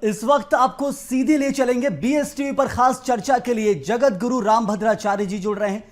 इस वक्त आपको सीधे ले चलेंगे बीएसटीवी पर खास चर्चा के लिए जगत गुरु रामभद्राचार्य जी जुड़ रहे हैं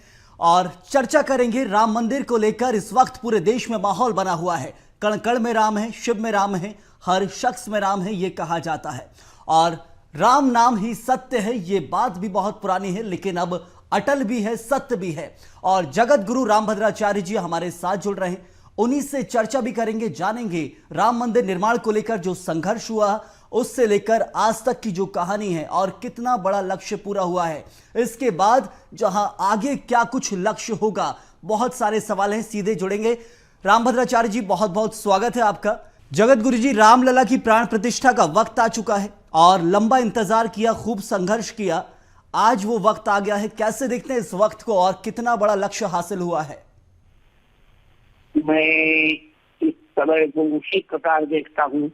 और चर्चा करेंगे राम मंदिर को लेकर। इस वक्त पूरे देश में माहौल बना हुआ है, कण कण में राम है, शिव में राम है, हर शख्स में राम है, ये कहा जाता है और राम नाम ही सत्य है। ये बात भी बहुत पुरानी है लेकिन अब अटल भी है, सत्य भी है। और जगत गुरु रामभद्राचार्य जी हमारे साथ जुड़ रहे हैं, उन्हीं से चर्चा भी करेंगे, जानेंगे राम मंदिर निर्माण को लेकर जो संघर्ष हुआ उससे लेकर आज तक की जो कहानी है और कितना बड़ा लक्ष्य पूरा हुआ है। इसके बाद जहां आगे क्या कुछ लक्ष्य होगा, बहुत सारे सवाल हैं, सीधे जुड़ेंगे। रामभद्राचार्य जी, बहुत बहुत स्वागत है आपका। जगत गुरु जी, रामलला की प्राण प्रतिष्ठा का वक्त आ चुका है और लंबा इंतजार किया, खूब संघर्ष किया, आज वो वक्त आ गया है। कैसे देखते हैं इस वक्त को और कितना बड़ा लक्ष्य हासिल हुआ है? मैं इस समय को उसी प्रकार देखता हूँ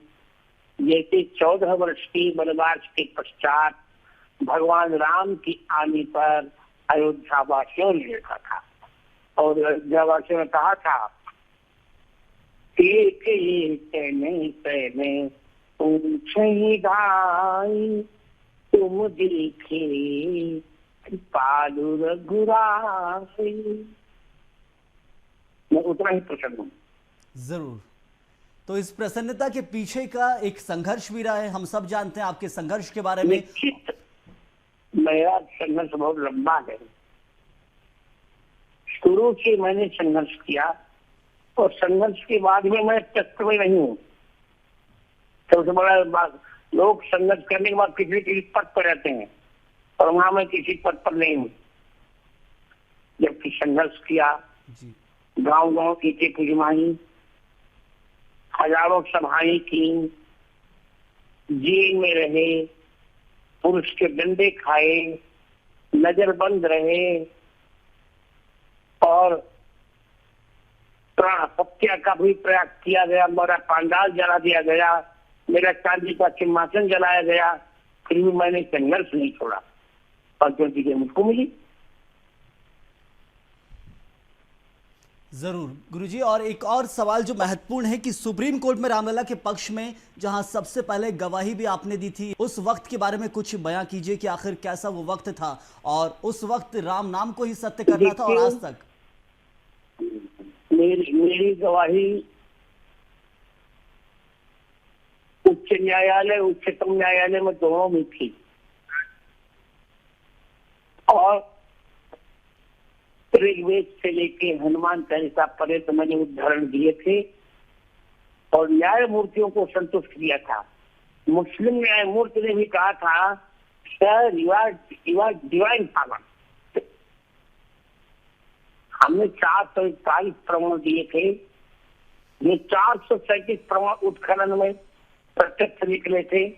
जैसे 14 वर्ष के वनवास के पश्चात भगवान राम की आने पर अयोध्या वासियों ने देखा था और अयोध्या वासियों ने कहा था एक तुम देखे पालू रघुराई। मैं उतना ही प्रसन्न हूँ। जरूर। तो इस प्रसन्नता के पीछे का एक संघर्ष भी रहा है, हम सब जानते हैं आपके संघर्ष के बारे में। निश्चित मेरा संघर्ष बहुत लंबा है। शुरू से मैंने संघर्ष किया और संघर्ष के बाद में मैं तत्व में नहीं हूँ। सबसे बड़ा बात, लोग संघर्ष करने के बाद किसी पद पर रहते हैं और वहां मैं किसी पद पर नहीं हूँ। जबकि संघर्ष किया, गांव गांव ईटे पुजमाई, हजारों सभाएं की, जेल में रहे, पुरुष के डंडे खाए, नजरबंद रहे और प्राण हत्या का भी प्रयास किया गया। मेरा पांडाल जला दिया गया, मेरा चांदी का सिंहासन जलाया गया, फिर भी मैंने संघर्ष नहीं छोड़ा और जो चीजें मुझको मिली। जरूर गुरुजी, और एक और सवाल जो महत्वपूर्ण है कि सुप्रीम कोर्ट में रामलला के पक्ष में जहां सबसे पहले गवाही भी आपने दी थी, उस वक्त के बारे में कुछ बयां कीजिए कि आखिर कैसा वो वक्त था और उस वक्त राम नाम को ही सत्य करना था और आज तक। मेरी गवाही उच्च न्यायालय, उच्चतम न्यायालय में दोनों में थी और ऋग्वेद से लेके हनुमान चालीसा पर्यंत मैंने उदाहरण दिए थे और न्यायमूर्तियों को संतुष्ट किया था। मुस्लिम न्यायमूर्ति ने भी कहा था sir you are divine father. हमने 441 प्रमाण दिए थे, ये 437 प्रमाण उत्खनन में प्रत्यक्ष निकले थे।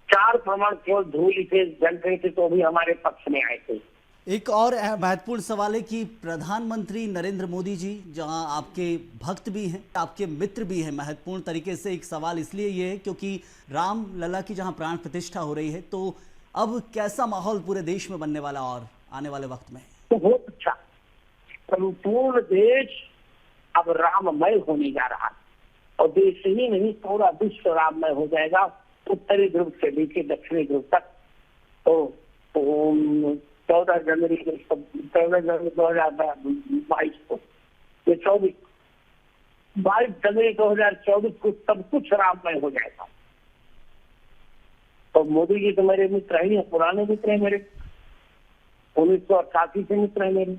4 प्रमाण केवल धूल थे, जल गए थे तो भी हमारे पक्ष में आए थे। एक और महत्वपूर्ण सवाल है कि प्रधानमंत्री नरेंद्र मोदी जी, जहां आपके भक्त भी हैं, आपके मित्र भी हैं, महत्वपूर्ण तरीके से एक सवाल इसलिए ये है क्योंकि राम लला की जहां प्राण प्रतिष्ठा हो रही है, तो अब कैसा माहौल पूरे देश में बनने वाला और आने वाले वक्त में? तो बहुत अच्छा, संपूर्ण देश अब राममय होने जा रहा है और देश ही नहीं पूरा विश्व राममय हो जाएगा, उत्तरी ध्रुव से लेकर दक्षिणी ध्रुव तक। तो 14 जनवरी 2022 को, ये 22 जनवरी 2024 को सब कुछ राममय हो जाएगा। तो मोदी जी तो मेरे मित्र ही हैं, पुराने मित्र हैं मेरे, 1988 से मित्र हैं मेरे।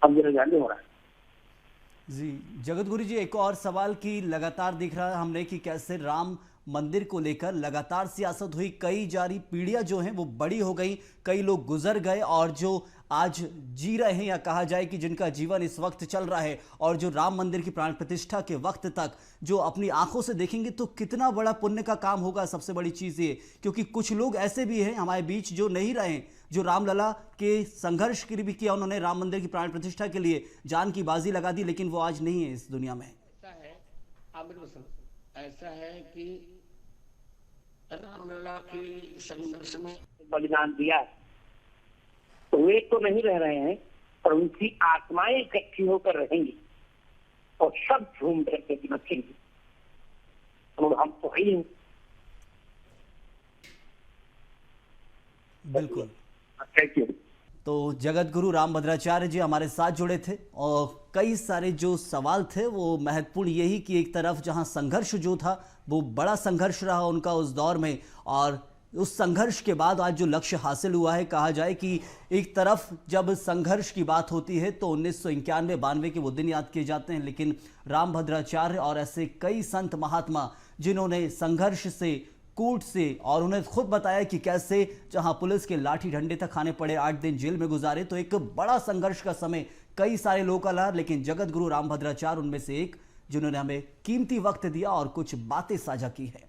अब मेरे जाने हो रहा है जी। जगत गुरु जी, एक और सवाल की लगातार दिख रहा है हमने कि कैसे राम मंदिर को लेकर लगातार सियासत हुई, कई जारी पीढ़ियां जो हैं वो बड़ी हो गई, कई लोग गुजर गए और जो आज जी रहे हैं या कहा जाए कि जिनका जीवन इस वक्त चल रहा है और जो राम मंदिर की प्राण प्रतिष्ठा के वक्त तक जो अपनी आंखों से देखेंगे तो कितना बड़ा पुण्य का काम होगा। सबसे बड़ी चीज ये, क्योंकि कुछ लोग ऐसे भी हैं हमारे बीच जो नहीं रहे, जो रामलला के संघर्ष के लिए भी किया, उन्होंने राम मंदिर की प्राण प्रतिष्ठा के लिए जान की बाजी लगा दी, लेकिन वो आज नहीं है इस दुनिया में। ऐसा है कि रामलला की संघर्ष में बलिदान दिया, तो वे तो नहीं रह रहे हैं पर उनकी आत्माएं इकट्ठी होकर रहेंगी और सब झूम करके बचेंगे। और हम तो ही बिल्कुल। Thank you. तो जगत गुरु रामभद्राचार्य जी हमारे साथ जुड़े थे और कई सारे जो सवाल थे वो महत्वपूर्ण यही कि एक तरफ जहां संघर्ष जो था वो बड़ा संघर्ष रहा उनका उस दौर में, और उस संघर्ष के बाद आज जो लक्ष्य हासिल हुआ है, कहा जाए कि एक तरफ जब संघर्ष की बात होती है तो 1991-92 के वो दिन याद किए जाते हैं, लेकिन रामभद्राचार्य और ऐसे कई संत महात्मा जिन्होंने संघर्ष से, कूट से, और उन्हें खुद बताया कि कैसे जहां पुलिस के लाठी डंडे तक खाने पड़े, 8 दिन जेल में गुजारे, तो एक बड़ा संघर्ष का समय कई सारे लोगों का रहा, लेकिन जगत गुरु रामभद्राचार्य उनमें से एक जिन्होंने हमें कीमती वक्त दिया और कुछ बातें साझा की है।